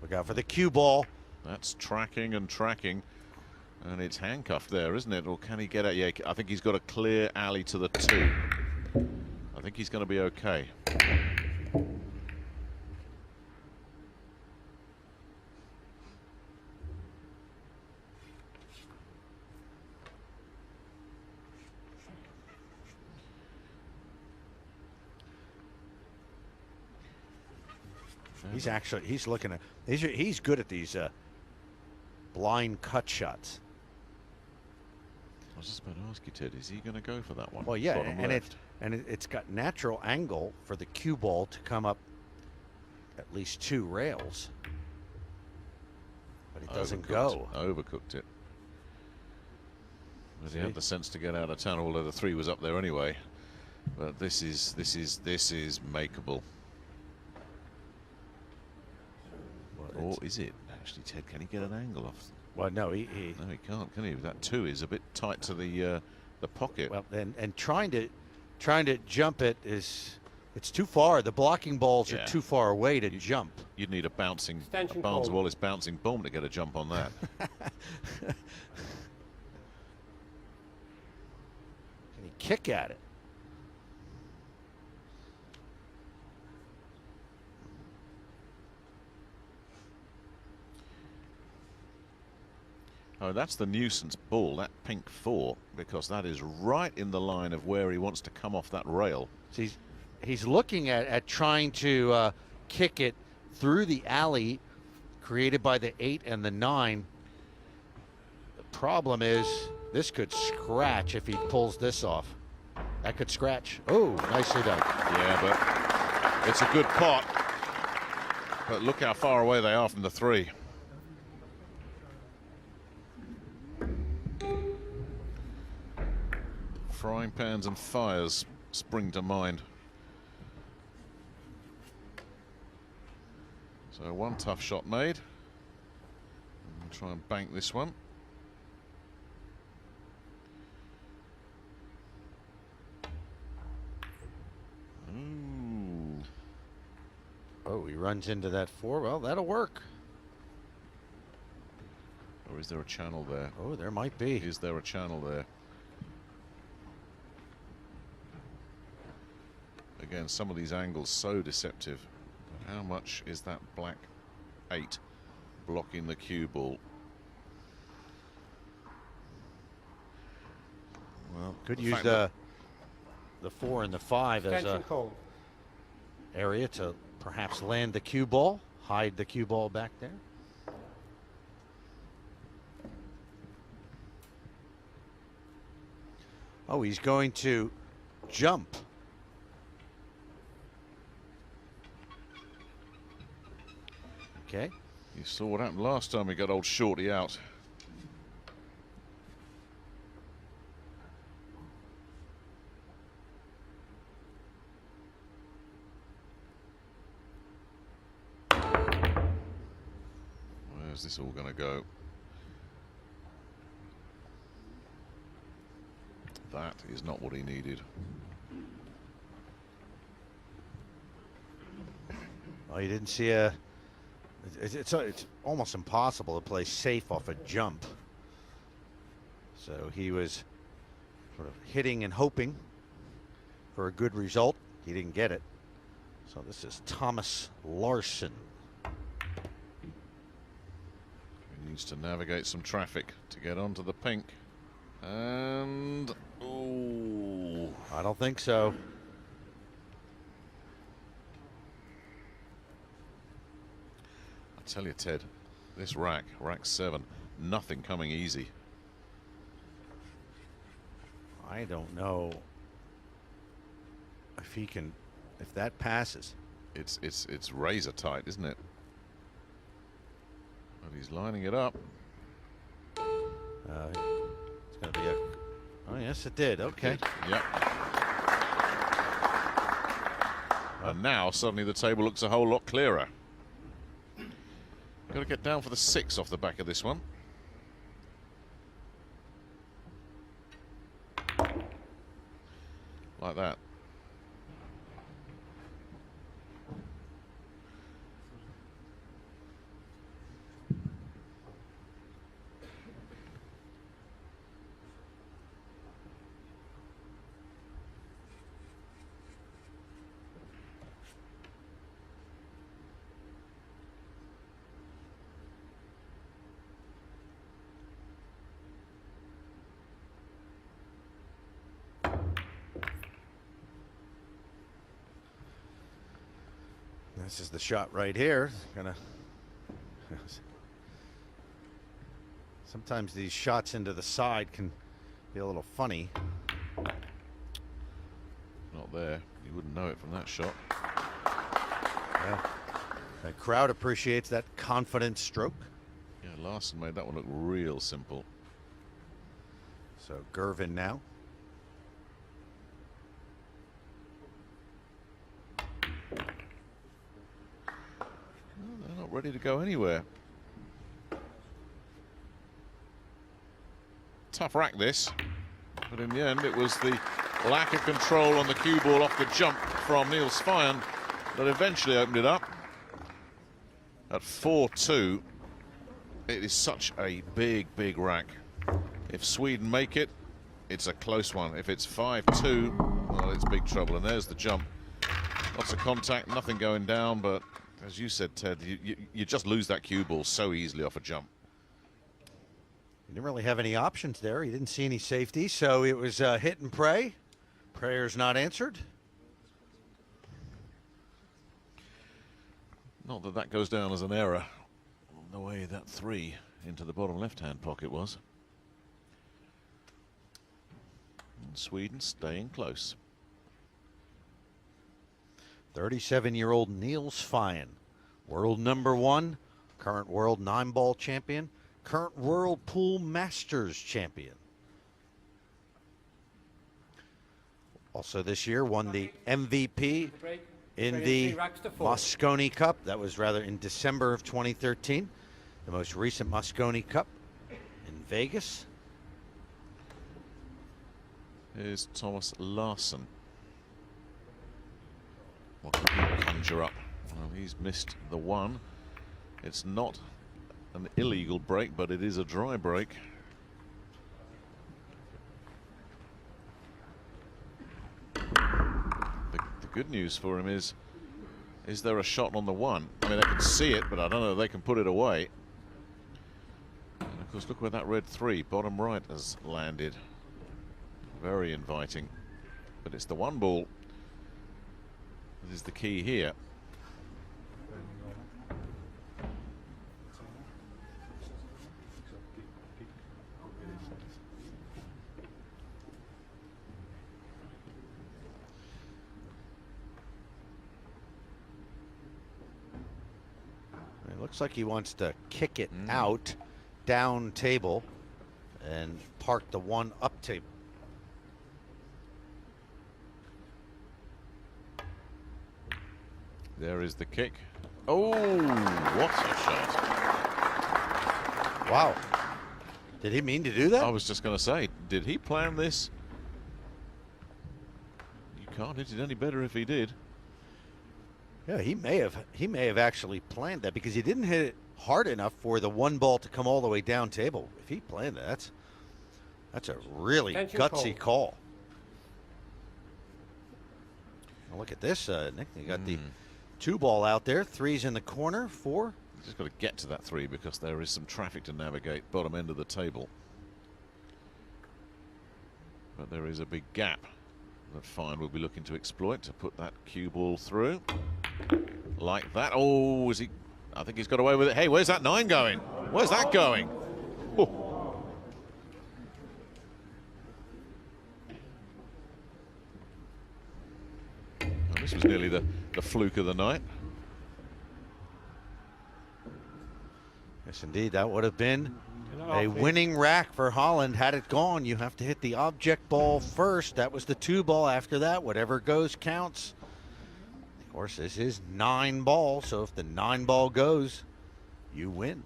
[SPEAKER 4] Look out for the cue ball.
[SPEAKER 3] That's tracking and tracking. And it's handcuffed there, isn't it? Or can he get out? Yeah, I think he's got a clear alley to the 2. I think he's going to be okay.
[SPEAKER 4] He's looking at, he's good at these blind cut shots.
[SPEAKER 3] I was just about to ask you, Ted, is he going to go for that one?
[SPEAKER 4] Well, yeah,
[SPEAKER 3] Bottom
[SPEAKER 4] and
[SPEAKER 3] left.
[SPEAKER 4] it's got natural angle for the cue ball to come up at least 2 rails, but it doesn't go.
[SPEAKER 3] Overcooked it. But he had the sense to get out of town, although the 3 was up there anyway. But this is makeable. Or is it actually, Ted? Can he get an angle off?
[SPEAKER 4] Well, no, he
[SPEAKER 3] can't, can he? That 2 is a bit tight to the pocket.
[SPEAKER 4] Well, and trying to jump it it's too far. The blocking balls are too far away to jump.
[SPEAKER 3] You'd need a Barnes
[SPEAKER 5] call.
[SPEAKER 3] Wallace bouncing bomb to get a jump on that.
[SPEAKER 4] Can he kick at it?
[SPEAKER 3] Oh, that's the nuisance ball, that pink 4, because that is right in the line of where he wants to come off that rail.
[SPEAKER 4] So he's looking at trying to kick it through the alley created by the 8 and the 9. The problem is this could scratch if he pulls this off. That could scratch. Oh, nicely done.
[SPEAKER 3] Yeah, but it's a good pot. But look how far away they are from the 3. Frying pans and fires spring to mind. So one tough shot made. We'll try and bank this one. Ooh.
[SPEAKER 4] Oh, he runs into that 4. Well, that'll work.
[SPEAKER 3] Or is there a channel there?
[SPEAKER 4] Oh, there might be.
[SPEAKER 3] Is there a channel there? Again, some of these angles so deceptive. How much is that black 8 blocking the cue ball?
[SPEAKER 4] Well, could
[SPEAKER 3] The
[SPEAKER 4] use
[SPEAKER 3] fact
[SPEAKER 4] the 4 and the 5 as
[SPEAKER 5] Extension
[SPEAKER 4] a
[SPEAKER 5] call.
[SPEAKER 4] area to perhaps land the cue ball, hide the cue ball back there. Oh, he's going to jump. Okay.
[SPEAKER 3] You saw what happened last time we got old Shorty out. Where's this all going to go? That is not what he needed.
[SPEAKER 4] Oh, you didn't see a... It's almost impossible to play safe off a jump. So he was sort of hitting and hoping for a good result. He didn't get it. So this is Tomas Larsson.
[SPEAKER 3] He needs to navigate some traffic to get onto the pink. And... oh,
[SPEAKER 4] I don't think so.
[SPEAKER 3] I tell you, Ted, this rack 7, nothing coming easy.
[SPEAKER 4] I don't know if he can, if that passes.
[SPEAKER 3] It's razor tight, isn't it? But he's lining it up.
[SPEAKER 4] It's going to be a... Oh, yes, it did. Okay.
[SPEAKER 3] Yep. And now suddenly the table looks a whole lot clearer. Got to get down for the 6 off the back of this one. Like that.
[SPEAKER 4] This is the shot right here. Gonna. Sometimes these shots into the side can be a little funny.
[SPEAKER 3] Not there. You wouldn't know it from that shot.
[SPEAKER 4] Yeah. The crowd appreciates that confident stroke.
[SPEAKER 3] Yeah, Larsson made that one look real simple.
[SPEAKER 4] So Gerwen now.
[SPEAKER 3] They're not ready to go anywhere. Tough rack this, but in the end it was the lack of control on the cue ball off the jump from Niels Feijen that eventually opened it up. At 4-2, it is such a big rack. If Sweden make it, it's a close one. If it's 5-2, well, it's big trouble. And there's the jump. Lots of contact, nothing going down, but as you said, Ted, you just lose that cue ball so easily off a jump.
[SPEAKER 4] He didn't really have any options there. He didn't see any safety, so it was hit and pray. Prayers not answered.
[SPEAKER 3] Not that that goes down as an error, the way that 3 into the bottom left-hand pocket was. And Sweden staying close.
[SPEAKER 4] 37-year-old Niels Feijen, world #1, current world 9-ball champion, current world pool masters champion. Also this year won the MVP in the Mosconi Cup. That was rather in December of 2013. The most recent Mosconi Cup in Vegas.
[SPEAKER 3] Here's Tomas Larsson. What can he conjure up? Well, he's missed the 1. It's not an illegal break, but it is a dry break. The good news for him is there a shot on the one? I mean, they can see it, but I don't know if they can put it away. And of course, look where that red 3, bottom right, has landed. Very inviting. But it's the one ball that is the key here.
[SPEAKER 4] It looks like he wants to kick it out, down table, and park the one up table.
[SPEAKER 3] There is the kick. Oh, what a shot.
[SPEAKER 4] Wow. Did he mean to do that?
[SPEAKER 3] I was just going to say, did he plan this? You can't hit it any better if he did.
[SPEAKER 4] Yeah, he may have actually planned that, because he didn't hit it hard enough for the one ball to come all the way down table. If he planned that, that's a really gutsy call. Now look at this, Nick. You got the 2 ball out there, 3's in the corner, 4.
[SPEAKER 3] Just got to get to that 3 because there is some traffic to navigate bottom end of the table. But there is a big gap that Feijen will be looking to exploit to put that cue ball through. Like that. Oh, is he? I think he's got away with it. Hey, where's that 9 going? Where's that going? Oh. Oh, this was nearly the fluke of the night.
[SPEAKER 4] Yes, indeed, that would have been a winning rack for Holland. Had it gone, you have to hit the object ball first. That was the 2 ball. After that, whatever goes counts. Of course, this is 9 ball, so if the 9 ball goes, you win.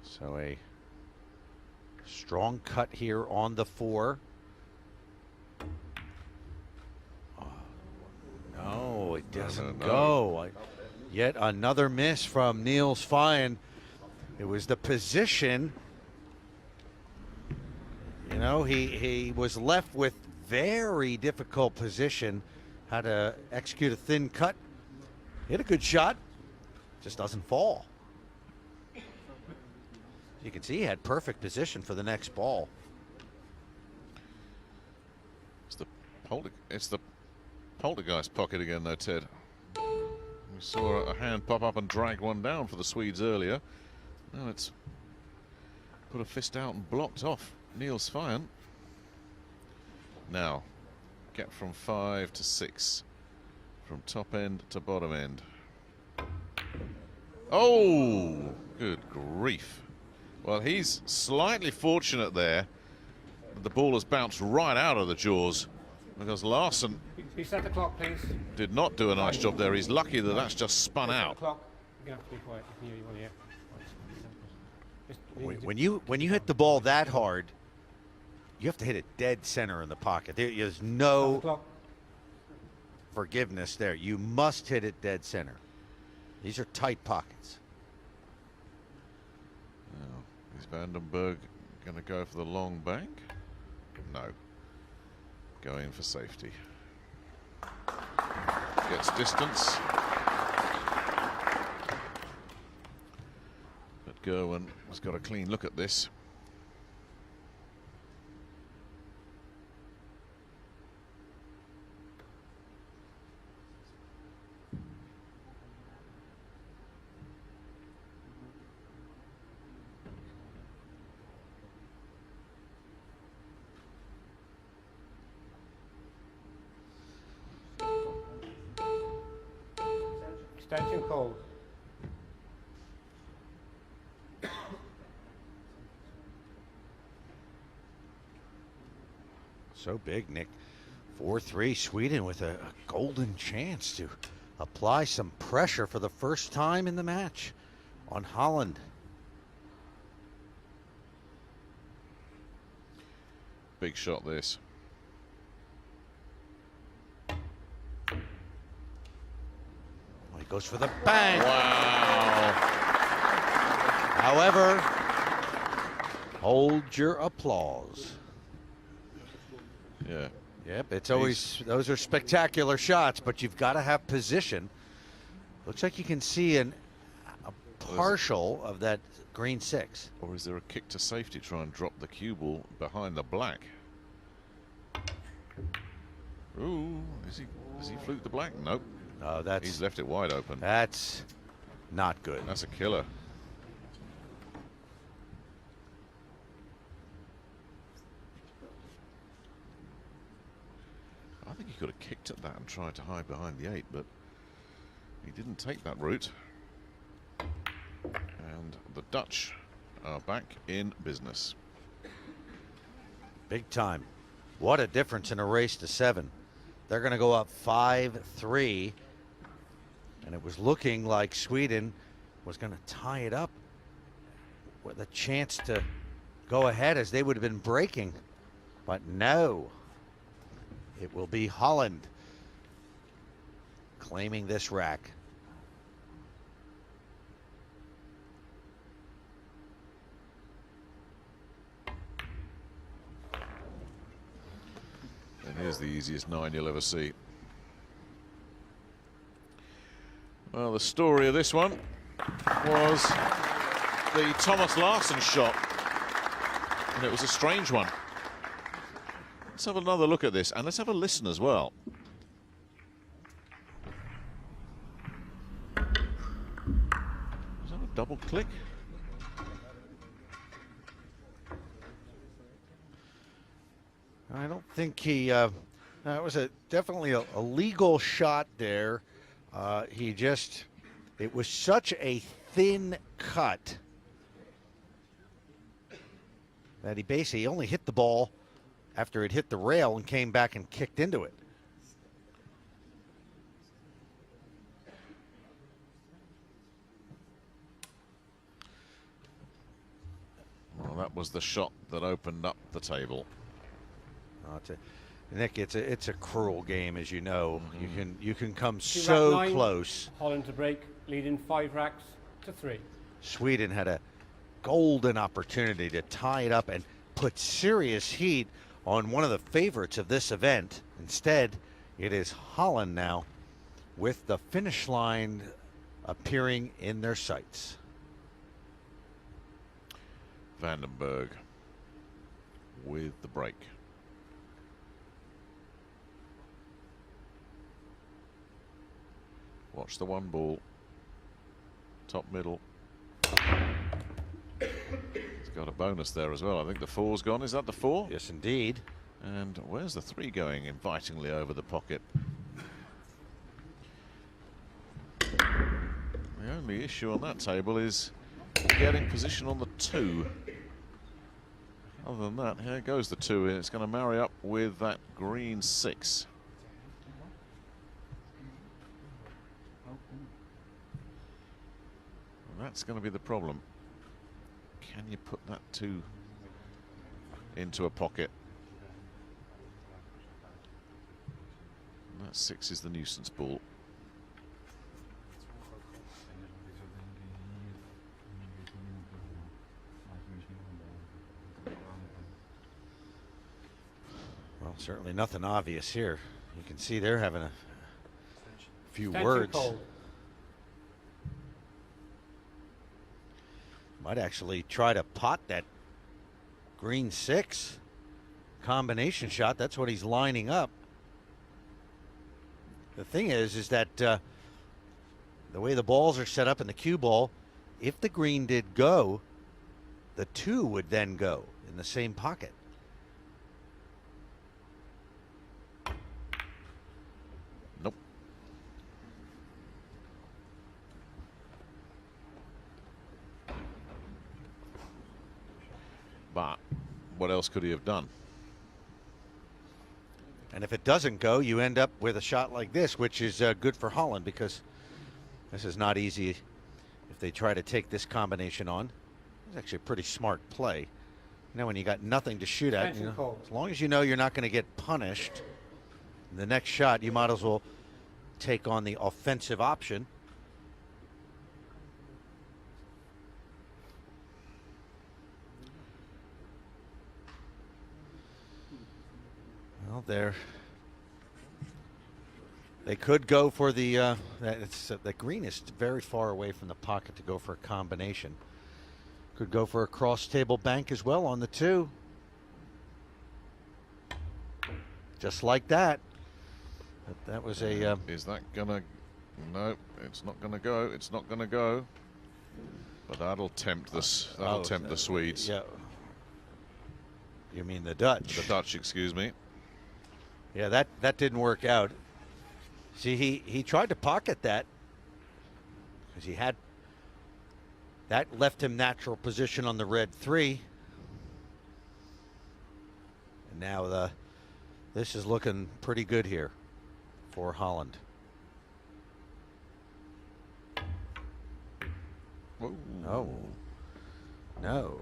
[SPEAKER 4] So a strong cut here on the 4. No, it doesn't go. Yet another miss from Niels Feijen. It was the position. You know, he was left with very difficult position. Had to execute a thin cut. Hit a good shot. Just doesn't fall. You can see he had perfect position for the next ball.
[SPEAKER 3] It's the poltergeist pocket again, though, Ted. We saw a hand pop up and drag one down for the Swedes earlier. Now it's put a fist out and blocked off Niels Feijen. Now, get from 5 to 6, from top end to bottom end. Oh, good grief. Well, he's slightly fortunate there. The ball has bounced right out of the jaws because Larsson
[SPEAKER 5] Reset the clock, please.
[SPEAKER 3] did not do a nice job there. He's lucky that that's just spun out.
[SPEAKER 5] Clock. You're going to have to be quiet. You can hear you on the air.
[SPEAKER 4] When you hit the ball that hard, you have to hit it dead center in the pocket. There's no forgiveness there. You must hit it dead center. These are tight pockets.
[SPEAKER 3] Now, is Berg going to go for the long bank? No. Going for safety. Gets distance. But Gerwen has got a clean look at this.
[SPEAKER 5] Extension called.
[SPEAKER 4] So big, Nick. 4-3 Sweden with a golden chance to apply some pressure for the first time in the match on Holland.
[SPEAKER 3] Big shot this.
[SPEAKER 4] Oh, he goes for the bang.
[SPEAKER 3] Wow.
[SPEAKER 4] However, hold your applause.
[SPEAKER 3] Yeah.
[SPEAKER 4] Yep, it's always, those are spectacular shots, but you've got to have position. Looks like you can see a partial of that green 6.
[SPEAKER 3] Or is there a kick to safety? Try and drop the cue ball behind the black. Ooh, has he fluked the black? Nope.
[SPEAKER 4] No,
[SPEAKER 3] He's left it wide open.
[SPEAKER 4] that's not good.
[SPEAKER 3] That's a killer. I think he could have kicked at that and tried to hide behind the 8, but he didn't take that route. And the Dutch are back in business.
[SPEAKER 4] Big time. What a difference in a race to 7. They're going to go up 5-3. And it was looking like Sweden was going to tie it up with a chance to go ahead, as they would have been breaking. But no. It will be Holland claiming this rack.
[SPEAKER 3] And here's the easiest 9 you'll ever see. Well, the story of this one was the Tomas Larsson shot. And it was a strange one. Let's have another look at this, and let's have a listen as well. Was that a double click?
[SPEAKER 4] I don't think he, that was definitely a legal shot there. It was such a thin cut that he basically only hit the ball after it hit the rail and came back and kicked into it.
[SPEAKER 3] Well, that was the shot that opened up the table.
[SPEAKER 4] Nick, it's a cruel game, as you know. You can come
[SPEAKER 5] To
[SPEAKER 4] so
[SPEAKER 5] rack 9,
[SPEAKER 4] close.
[SPEAKER 5] Holland to break, leading 5 racks to 3.
[SPEAKER 4] Sweden had a golden opportunity to tie it up and put serious heat on one of the favorites of this event. Instead, it is Holland now, with the finish line appearing in their sights.
[SPEAKER 3] Berg with the break. Watch the 1 ball. Top middle. He's got a bonus there as well. I think the 4's gone. Is that the 4?
[SPEAKER 4] Yes, indeed.
[SPEAKER 3] And where's the 3 going invitingly over the pocket? The only issue on that table is getting position on the 2. Other than that, here goes the 2. It's going to marry up with that green 6. And that's going to be the problem. Can you put that 2 into a pocket? And that 6 is the nuisance ball.
[SPEAKER 4] Well, certainly nothing obvious here. You can see they're having a few
[SPEAKER 5] Stanton
[SPEAKER 4] words.
[SPEAKER 5] cold.
[SPEAKER 4] Might actually try to pot that green 6 combination shot. That's what he's lining up. The thing is that the way the balls are set up in the cue ball, if the green did go, the 2 would then go in the same pocket.
[SPEAKER 3] Nope. But what else could he have done?
[SPEAKER 4] And if it doesn't go, you end up with a shot like this, which is good for Holland, because this is not easy if they try to take this combination on. It's actually a pretty smart play. You know, when you got nothing to shoot at, you know, as long as you know you're not going to get punished, the next shot you might as well take on the offensive option. Well, they could go for the the green is very far away from the pocket to go for a combination. Could go for a cross table bank as well on the 2. Just like that. But that was a
[SPEAKER 3] Is that gonna? No, it's not gonna go. It's not gonna go. But that'll tempt this. That'll tempt the Swedes.
[SPEAKER 4] Yeah. You mean the Dutch?
[SPEAKER 3] The Dutch, excuse me.
[SPEAKER 4] Yeah, that didn't work out. See, he tried to pocket that because he had that left him natural position on the red 3. And now this is looking pretty good here for Holland.
[SPEAKER 3] Whoa.
[SPEAKER 4] Oh no!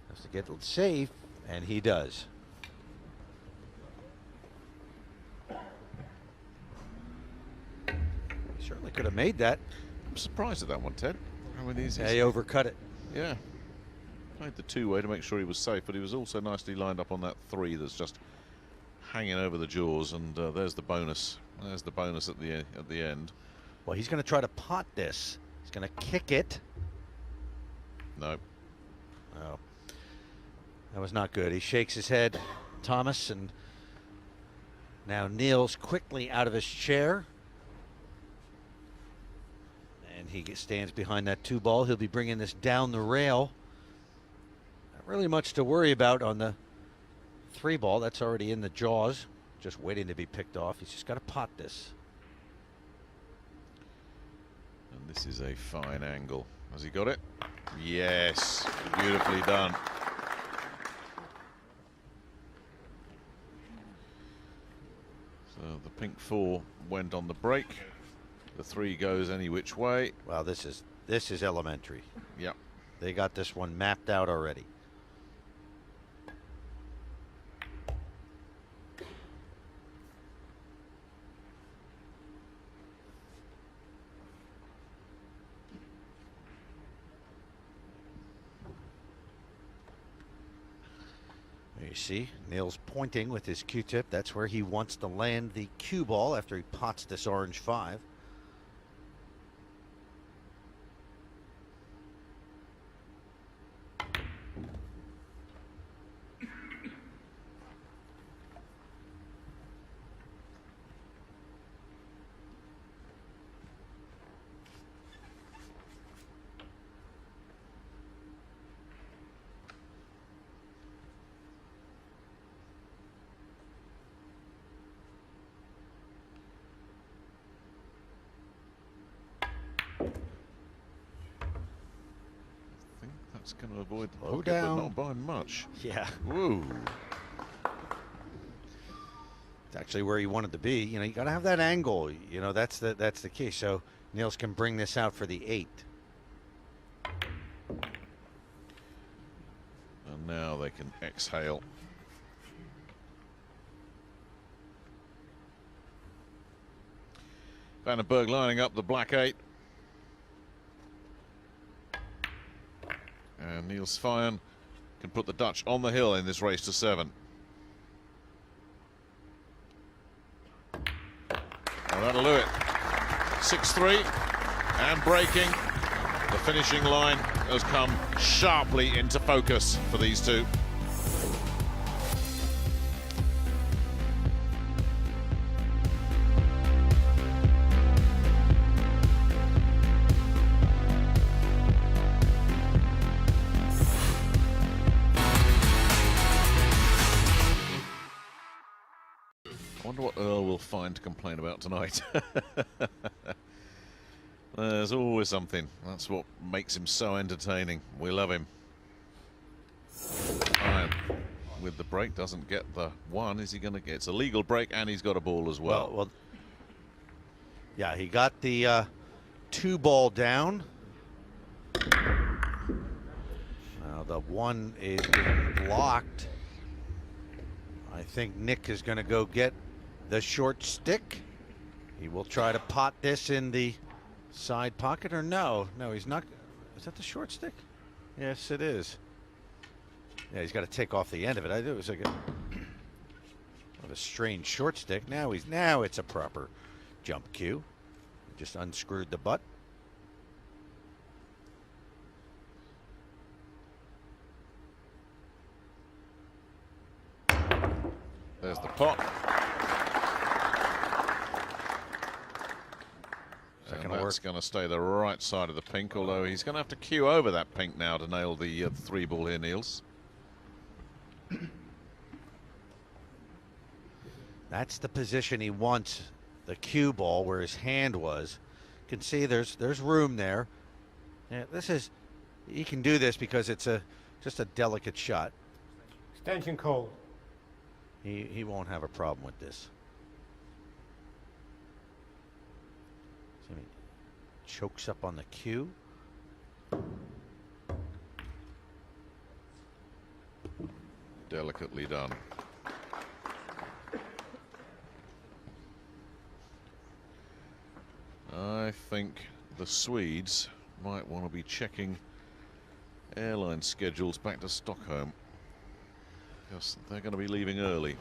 [SPEAKER 4] Has to get safe, and he does. Certainly could have made that.
[SPEAKER 3] I'm surprised at that one, Ted. How many easy?
[SPEAKER 4] Yeah, he overcut it.
[SPEAKER 3] Yeah. Played the 2-way to make sure he was safe, but he was also nicely lined up on that 3 that's just hanging over the jaws, and there's the bonus. There's the bonus at the end.
[SPEAKER 4] Well, he's going to try to pot this. He's going to kick it.
[SPEAKER 3] No.
[SPEAKER 4] Oh, that was not good. He shakes his head, Tomas, and now Niels quickly out of his chair. And he stands behind that 2 ball. He'll be bringing this down the rail. Not really much to worry about on the 3 ball. That's already in the jaws, just waiting to be picked off. He's just got to pot this.
[SPEAKER 3] And this is a fine angle. Has he got it? Yes. Beautifully done. So the pink 4 went on the break. The 3 goes any which way.
[SPEAKER 4] Wow, this is elementary.
[SPEAKER 3] Yep.
[SPEAKER 4] They got this one mapped out already. There you see Niels pointing with his Q-tip. That's where he wants to land the cue ball after he pots this orange 5.
[SPEAKER 3] It's going to avoid the
[SPEAKER 4] Slow
[SPEAKER 3] pocket,
[SPEAKER 4] down.
[SPEAKER 3] but not by much.
[SPEAKER 4] Yeah.
[SPEAKER 3] Whoa.
[SPEAKER 4] It's actually where you wanted to be. You know, you got to have that angle. You know, that's the key. So Niels can bring this out for the 8.
[SPEAKER 3] And now they can exhale. Berg lining up the black 8. And Niels Feijen can put the Dutch on the hill in this race to 7. Oh, that'll do it. 6-3 and breaking. The finishing line has come sharply into focus for these two. I wonder what Earl will find to complain about tonight. There's always something. That's what makes him so entertaining. We love him. Fine. with the break, doesn't get the one. Is he going to get? It's a legal break, and he's got a ball as well.
[SPEAKER 4] Well, yeah, he got the 2 ball down. Now the 1 is blocked. I think Nick is going to go get the short stick. He will try to pot this in the side pocket, or no, he's not. Is that the short stick? Yes, it is. Yeah, he's got to take off the end of it. It was like a strange short stick. Now it's a proper jump cue. Just unscrewed the butt.
[SPEAKER 3] There's the pot. And that's going to stay the right side of the pink, although he's going to have to cue over that pink now to nail the 3 ball here, Niels.
[SPEAKER 4] That's the position he wants, the cue ball where his hand was. You can see there's room there. Yeah, he can do this because it's just a delicate shot.
[SPEAKER 5] Extension call.
[SPEAKER 4] He won't have a problem with this. See, he chokes up on the cue.
[SPEAKER 3] Delicately done. I think the Swedes might want to be checking airline schedules back to Stockholm, because they're going to be leaving early.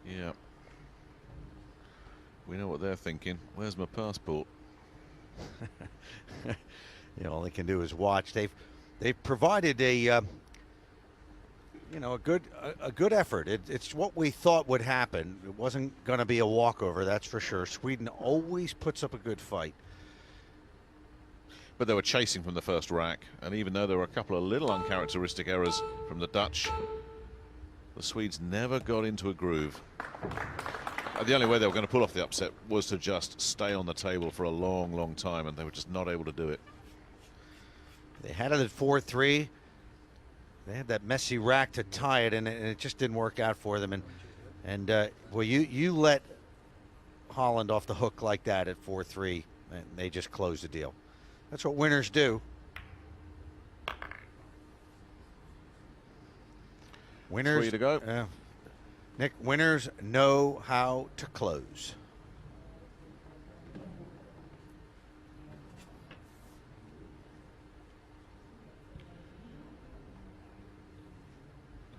[SPEAKER 3] Yeah. We know what they're thinking. Where's my passport?
[SPEAKER 4] You know, all they can do is watch. They've provided a good effort. It's what we thought would happen. It wasn't going to be a walkover, that's for sure. Sweden always puts up a good fight.
[SPEAKER 3] But they were chasing from the first rack, and even though there were a couple of little uncharacteristic errors from the Dutch, the Swedes never got into a groove. The only way they were going to pull off the upset was to just stay on the table for a long, long time, and they were just not able to do it.
[SPEAKER 4] They had it at 4-3. They had that messy rack to tie it, and it just didn't work out for them. And well, you let Holland off the hook like that at 4-3, and they just closed the deal. That's what winners do. Winners.
[SPEAKER 3] 3 to go.
[SPEAKER 4] Nick, winners know how to close.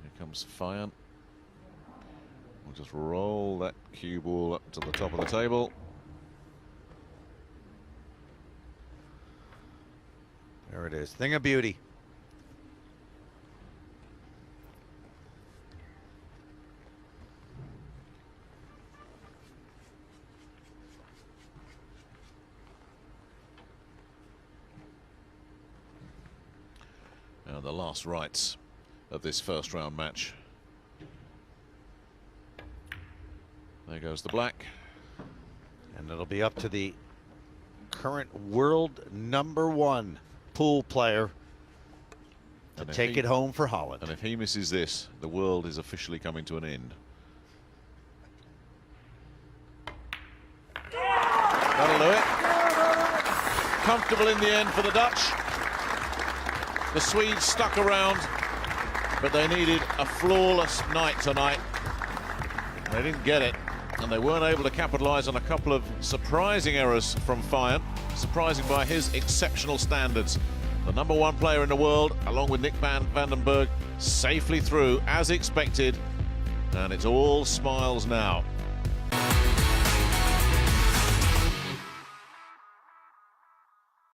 [SPEAKER 3] Here comes Feijen. We'll just roll that cue ball up to the top of the table.
[SPEAKER 4] There it is. Thing of beauty.
[SPEAKER 3] Now the last rights of this first round match. There goes the black.
[SPEAKER 4] And it'll be up to the current world #1 pool player to take it home for Holland.
[SPEAKER 3] And if he misses this, the world is officially coming to an end. That'll do it. Comfortable in the end for the Dutch. The Swedes stuck around, but they needed a flawless night tonight. They didn't get it, and they weren't able to capitalize on a couple of surprising errors from Feijen, surprising by his exceptional standards. The #1 player in the world, along with Nick van den Berg, safely through as expected, and it's all smiles now.